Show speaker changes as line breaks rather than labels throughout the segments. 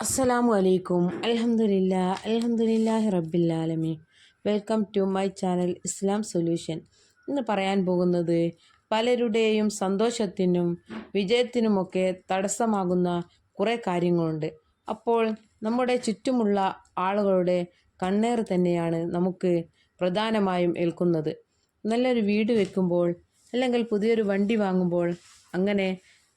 അസ്സലാമു അലൈക്കും. അൽഹംദുലില്ലാഹി റബ്ബിൽ ആലമീൻ. Welcome to my channel Islam solution. ഇന്ന് പറയാൻ പോകുന്നത് പലരുടെയും സന്തോഷത്തിനും വിജയത്തിനുമൊക്കെ തടസ്സമാകുന്ന കുറേ കാര്യങ്ങളുണ്ട്. അപ്പോൾ നമ്മുടെ ചുറ്റുമുള്ള ആളുകളുടെ കണ്ണേറ് തന്നെയാണ് നമുക്ക് പ്രധാനമായും ഏൽക്കുന്നത്. നല്ലൊരു വീട് വെക്കുമ്പോൾ, അല്ലെങ്കിൽ പുതിയൊരു വണ്ടി വാങ്ങുമ്പോൾ, അങ്ങനെ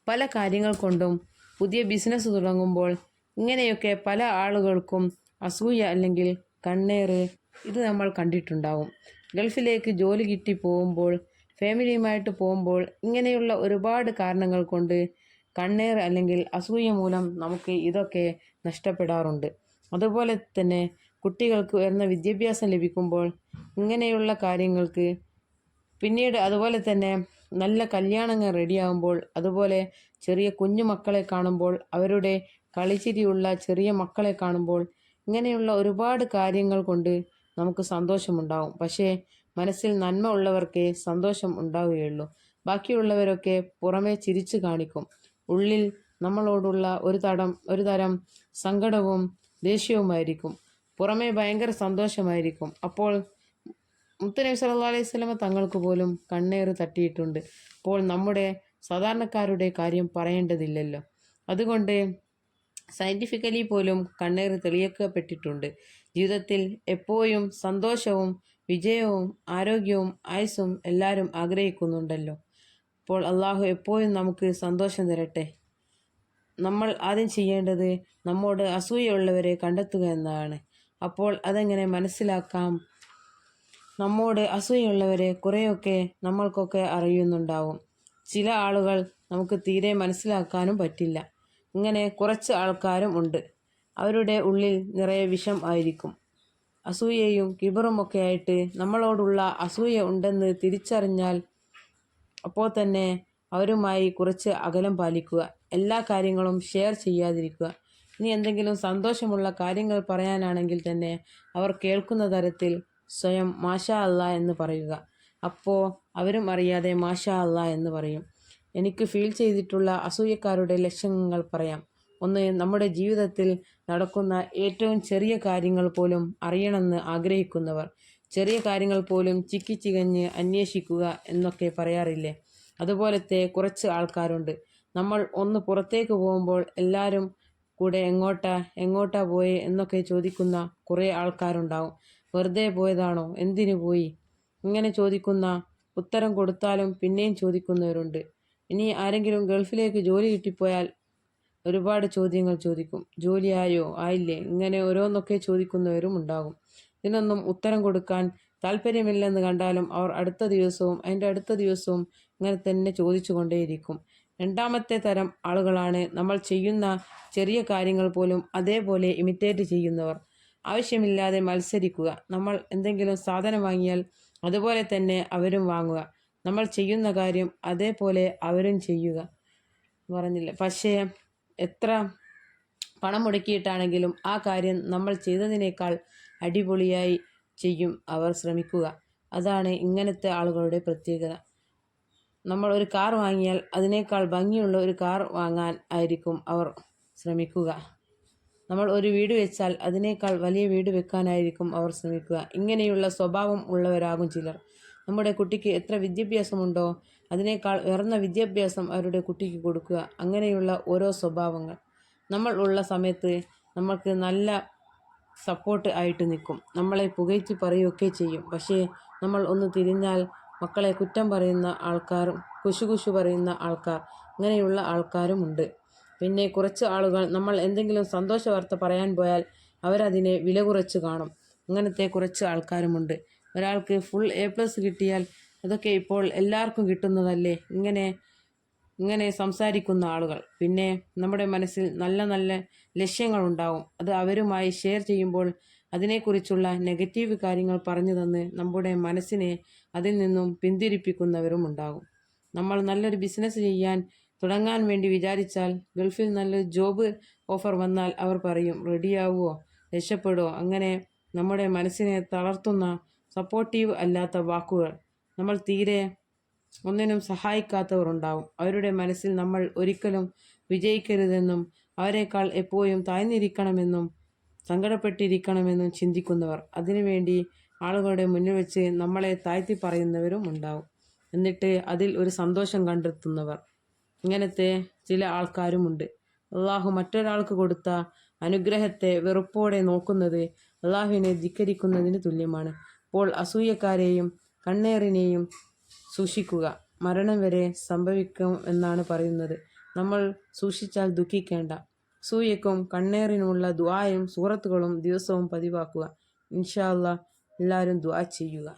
പല കാര്യങ്ങൾ കൊണ്ടും പുതിയ ബിസിനസ് തുടങ്ങുമ്പോൾ ഇങ്ങനെയൊക്കെ പല ആളുകൾക്കും അസൂയ അല്ലെങ്കിൽ കണ്ണേറ് ഇത് നമ്മൾ കണ്ടിട്ടുണ്ടാവും. ഗൾഫിലേക്ക് ജോലി കിട്ടി പോകുമ്പോൾ, ഫാമിലിയുമായിട്ട് പോകുമ്പോൾ ഇങ്ങനെയുള്ള ഒരുപാട് കാരണങ്ങൾ കൊണ്ട് കണ്ണേറ് അല്ലെങ്കിൽ അസൂയ മൂലം നമുക്ക് ഇതൊക്കെ നഷ്ടപ്പെടാറുണ്ട്. അതുപോലെ തന്നെ കുട്ടികൾക്ക് ഉയർന്ന വിദ്യാഭ്യാസം ലഭിക്കുമ്പോൾ ഇങ്ങനെയുള്ള കാര്യങ്ങൾക്ക് പിന്നീട് അതുപോലെ തന്നെ നല്ല കല്യാണങ്ങൾ റെഡിയാകുമ്പോൾ, അതുപോലെ ചെറിയ കുഞ്ഞു മക്കളെ കാണുമ്പോൾ, അവരുടെ കളിച്ചിരിയുള്ള ചെറിയ മക്കളെ കാണുമ്പോൾ ഇങ്ങനെയുള്ള ഒരുപാട് കാര്യങ്ങൾ കൊണ്ട് നമുക്ക് സന്തോഷമുണ്ടാവും. പക്ഷേ മനസ്സിൽ നന്മ ഉള്ളവർക്കേ സന്തോഷം ഉണ്ടാവുകയുള്ളൂ. ബാക്കിയുള്ളവരൊക്കെ പുറമേ ചിരിച്ചു കാണിക്കും. ഉള്ളിൽ നമ്മളോടുള്ള ഒരു തരം സങ്കടവും ദേഷ്യവുമായിരിക്കും. പുറമേ ഭയങ്കര സന്തോഷമായിരിക്കും. അപ്പോൾ മുത്തുനബി സല്ലല്ലാഹു അലൈഹി വസല്ലമ തങ്ങൾക്ക് പോലും കണ്ണേറ് തട്ടിയിട്ടുണ്ട്. അപ്പോൾ നമ്മുടെ സാധാരണക്കാരുടെ കാര്യം പറയേണ്ടതില്ലല്ലോ. അതുകൊണ്ട് സയൻറ്റിഫിക്കലി പോലും കണ്ണേറ് തെളിയിക്കപ്പെട്ടിട്ടുണ്ട്. ജീവിതത്തിൽ എപ്പോഴും സന്തോഷവും വിജയവും ആരോഗ്യവും ആയുസ്സും എല്ലാവരും ആഗ്രഹിക്കുന്നുണ്ടല്ലോ. അപ്പോൾ അള്ളാഹു എപ്പോഴും നമുക്ക് സന്തോഷം തരട്ടെ. നമ്മൾ ആദ്യം ചെയ്യേണ്ടത് നമ്മോട് അസൂയുള്ളവരെ കണ്ടെത്തുക എന്നതാണ്. അപ്പോൾ അതെങ്ങനെ മനസ്സിലാക്കാം? നമ്മോട് അസൂയുള്ളവരെ കുറേയൊക്കെ നമ്മൾക്കൊക്കെ അറിയുന്നുണ്ടാവും. ചില ആളുകൾ നമുക്ക് തീരെ മനസ്സിലാക്കാനും പറ്റില്ല. ഇങ്ങനെ കുറച്ച് ആൾക്കാരും ഉണ്ട്. അവരുടെ ഉള്ളിൽ നിറയെ വിഷം ആയിരിക്കും. അസൂയയും കിബറുമൊക്കെ ആയിട്ട് നമ്മളോടുള്ള അസൂയ ഉണ്ടെന്ന് തിരിച്ചറിഞ്ഞാൽ അപ്പോൾ തന്നെ അവരുമായി കുറച്ച് അകലം പാലിക്കുക. എല്ലാ കാര്യങ്ങളും ഷെയർ ചെയ്യാതിരിക്കുക. ഇനി എന്തെങ്കിലും സന്തോഷമുള്ള കാര്യങ്ങൾ പറയാനാണെങ്കിൽ തന്നെ അവർ കേൾക്കുന്ന തരത്തിൽ സ്വയം മാഷാ അല്ലാ എന്ന് പറയുക. അപ്പോൾ അവരും അറിയാതെ മാഷാ അല്ലാ എന്ന് പറയും. എനിക്ക് ഫീൽ ചെയ്തിട്ടുള്ള അസൂയക്കാരുടെ ലക്ഷണങ്ങൾ പറയാം. ഒന്ന്, നമ്മുടെ ജീവിതത്തിൽ നടക്കുന്ന ഏറ്റവും ചെറിയ കാര്യങ്ങൾ പോലും അറിയണമെന്ന് ആഗ്രഹിക്കുന്നവർ. ചെറിയ കാര്യങ്ങൾ പോലും ചിക്കിച്ചികഞ്ഞ് അന്വേഷിക്കുക എന്നൊക്കെ പറയാറില്ലേ? അതുപോലത്തെ കുറച്ച് ആൾക്കാരുണ്ട്. നമ്മൾ ഒന്ന് പുറത്തേക്ക് പോകുമ്പോൾ എല്ലാവരും കൂടെ എങ്ങോട്ടാ പോയി എന്നൊക്കെ ചോദിക്കുന്ന കുറേ ആൾക്കാരുണ്ടാവും. വെറുതെ പോയതാണോ, എന്തിനു പോയി, ഇങ്ങനെ ചോദിക്കുന്ന, ഉത്തരം കൊടുത്താലും പിന്നെയും ചോദിക്കുന്നവരുണ്ട്. ഇനി ആരെങ്കിലും ഗൾഫിലേക്ക് ജോലി കിട്ടിപ്പോയാൽ ഒരുപാട് ചോദ്യങ്ങൾ ചോദിക്കും. ജോലിയായോ, ആയില്ലേ, ഇങ്ങനെ ഓരോന്നൊക്കെ ചോദിക്കുന്നവരും ഉണ്ടാകും. ഇതിനൊന്നും ഉത്തരം കൊടുക്കാൻ താല്പര്യമില്ലെന്ന് കണ്ടാലും അവർ അടുത്ത ദിവസവും അതിൻ്റെ അടുത്ത ദിവസവും ഇങ്ങനെ തന്നെ ചോദിച്ചു കൊണ്ടേയിരിക്കും. രണ്ടാമത്തെ തരം ആളുകളാണ് നമ്മൾ ചെയ്യുന്ന ചെറിയ കാര്യങ്ങൾ പോലും അതേപോലെ ഇമിറ്റേറ്റ് ചെയ്യുന്നവർ. ആവശ്യമില്ലാതെ മത്സരിക്കുക. നമ്മൾ എന്തെങ്കിലും സാധനം വാങ്ങിയാൽ അതുപോലെ തന്നെ അവരും വാങ്ങുക. നമ്മൾ ചെയ്യുന്ന കാര്യം അതേപോലെ അവരും ചെയ്യുക പറഞ്ഞില്ല. പക്ഷേ എത്ര പണം മുടക്കിയിട്ടാണെങ്കിലും ആ കാര്യം നമ്മൾ ചെയ്തതിനേക്കാൾ അടിപൊളിയായി ചെയ്യും അവർ ശ്രമിക്കുക. അതാണ് ഇങ്ങനത്തെ ആളുകളുടെ പ്രത്യേകത. നമ്മൾ ഒരു കാർ വാങ്ങിയാൽ അതിനേക്കാൾ ഭംഗിയുള്ള ഒരു കാർ വാങ്ങാൻ ആയിരിക്കും അവർ ശ്രമിക്കുക. നമ്മൾ ഒരു വീട് വെച്ചാൽ അതിനേക്കാൾ വലിയ വീട് വെക്കാനായിരിക്കും അവർ ശ്രമിക്കുക. ഇങ്ങനെയുള്ള സ്വഭാവം ഉള്ളവരാകും ചിലർ. നമ്മുടെ കുട്ടിക്ക് എത്ര വിദ്യാഭ്യാസമുണ്ടോ അതിനേക്കാൾ ഉയർന്ന വിദ്യാഭ്യാസം അവരുടെ കുട്ടിക്ക് കൊടുക്കുക. അങ്ങനെയുള്ള ഓരോ സ്വഭാവങ്ങൾ നമ്മൾ ഉള്ള സമയത്ത് നമ്മൾക്ക് നല്ല സപ്പോർട്ട് ആയിട്ട് നിൽക്കും. നമ്മളെ പുകഴ്ത്തി പറയുകയൊക്കെ ചെയ്യും. പക്ഷേ നമ്മൾ ഒന്ന് തിരിഞ്ഞാൽ മക്കളെ കുറ്റം പറയുന്ന ആൾക്കാരും കുശുകുശു പറയുന്ന ആൾക്കാർ, അങ്ങനെയുള്ള ആൾക്കാരുമുണ്ട്. പിന്നെ കുറച്ച് ആളുകൾ നമ്മൾ എന്തെങ്കിലും സന്തോഷ വാർത്ത പറയാൻ പോയാൽ അവരതിനെ വില കുറച്ച് കാണും. അങ്ങനത്തെ കുറച്ച് ആൾക്കാരുമുണ്ട്. ഒരാൾക്ക് ഫുൾ A+ കിട്ടിയാൽ അതൊക്കെ ഇപ്പോൾ എല്ലാവർക്കും കിട്ടുന്നതല്ലേ, ഇങ്ങനെ സംസാരിക്കുന്ന ആളുകൾ. പിന്നെ നമ്മുടെ മനസ്സിൽ നല്ല നല്ല ലക്ഷ്യങ്ങളുണ്ടാവും. അത് അവരുമായി ഷെയർ ചെയ്യുമ്പോൾ അതിനെക്കുറിച്ചുള്ള നെഗറ്റീവ് കാര്യങ്ങൾ പറഞ്ഞു തന്ന് നമ്മുടെ മനസ്സിനെ അതിൽ നിന്നും പിന്തിരിപ്പിക്കുന്നവരും ഉണ്ടാകും. നമ്മൾ നല്ലൊരു ബിസിനസ് തുടങ്ങാൻ വേണ്ടി വിചാരിച്ചാൽ ഗൾഫിൽ നല്ലൊരു ജോബ് ഓഫർ വന്നാൽ അവർ പറയും റെഡിയാവുമോ, രക്ഷപ്പെടുമോ, അങ്ങനെ നമ്മുടെ മനസ്സിനെ തളർത്തുന്ന സപ്പോർട്ടീവ് അല്ലാത്ത വാക്കുകൾ. നമ്മൾ തീരെ ഒന്നിനും സഹായിക്കാത്തവർ ഉണ്ടാവും. അവരുടെ മനസ്സിൽ നമ്മൾ ഒരിക്കലും വിജയിക്കരുതെന്നും അവരെക്കാൾ എപ്പോഴും താഴ്ന്നിരിക്കണമെന്നും സങ്കടപ്പെട്ടിരിക്കണമെന്നും ചിന്തിക്കുന്നവർ, അതിനുവേണ്ടി ആളുകളുടെ മുന്നിൽ വെച്ച് നമ്മളെ താഴ്ത്തി പറയുന്നവരും ഉണ്ടാവും. എന്നിട്ട് അതിൽ ഒരു സന്തോഷം കണ്ടെത്തുന്നവർ. ഇങ്ങനത്തെ ചില ആൾക്കാരുമുണ്ട്. അള്ളാഹു മറ്റൊരാൾക്ക് കൊടുത്ത അനുഗ്രഹത്തെ വെറുപ്പോടെ നോക്കുന്നത് അള്ളാഹുവിനെ ധിക്കരിക്കുന്നതിന് തുല്യമാണ്. അപ്പോൾ അസൂയക്കാരെയും കണ്ണേറിനെയും സൂക്ഷിക്കുക. മരണം വരെ സംഭവിക്കും എന്നാണ് പറയുന്നത്. നമ്മൾ സൂക്ഷിച്ചാൽ ദുഃഖിക്കേണ്ട. അസൂയക്കും കണ്ണേറിനുമുള്ള ദുആയും സൂറത്തുകളും ദിവസവും പതിവാക്കുക. ഇൻഷാ അല്ലാഹ് എല്ലാവരും ദുആ ചെയ്യുക.